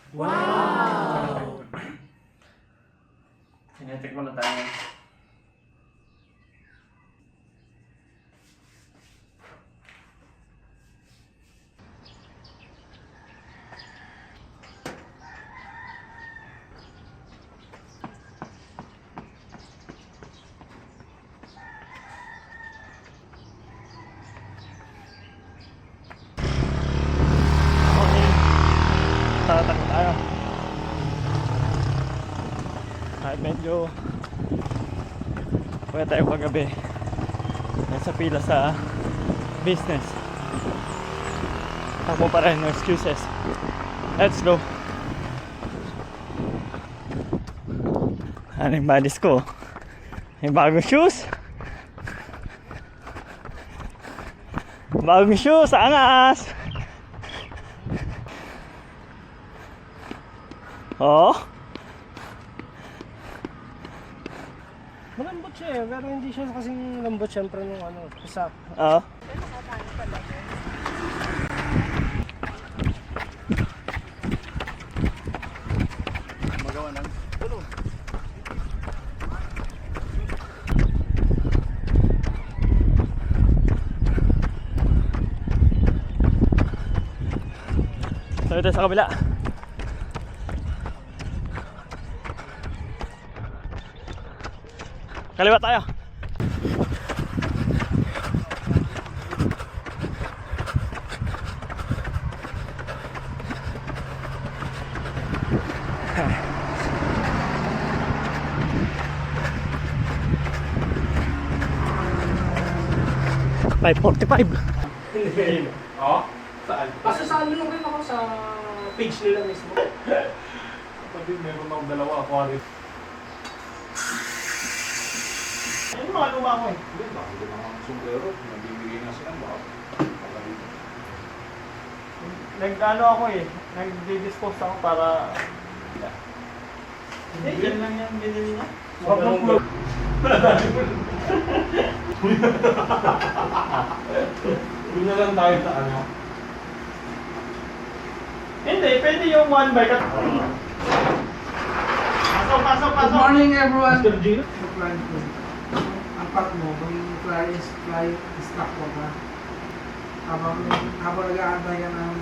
Wow! Sinetik mo na tayo. Tatakbo tayo. Kahit medyo pwede tayo paggabi. Nasa pila sa business. Takbo pa rin, no excuses. Let's go. Ano yung badis ko? May bagong shoes. Bagong shoes, angas! Oh? Malambot siya eh, pero hindi siya kasing lambot syempre nung ano, isa. Oo. Magawa ng pulo. So ito sa kabila. Kaliwa tayo. $5.45. Oo? Saan? Kasi sa ano lang rin ako sa page nila mismo. Pati meron akong dalawa aquarium. Ano mga luma ko eh? Hindi, baka hindi mga sombrero. Nagbibigay na sila. Baka pagkalit. Nag-ano ako eh. Nag-dispose ako para... Hindi, yan lang yan binili niya. Sombrero. Doon na lang tayo sa ano. Hindi, pwede yung one by cut. Pasok. Good morning everyone. Mr. Gino? Ang pack mo, may fly stock ko ba? Habang nag-aantay ka ng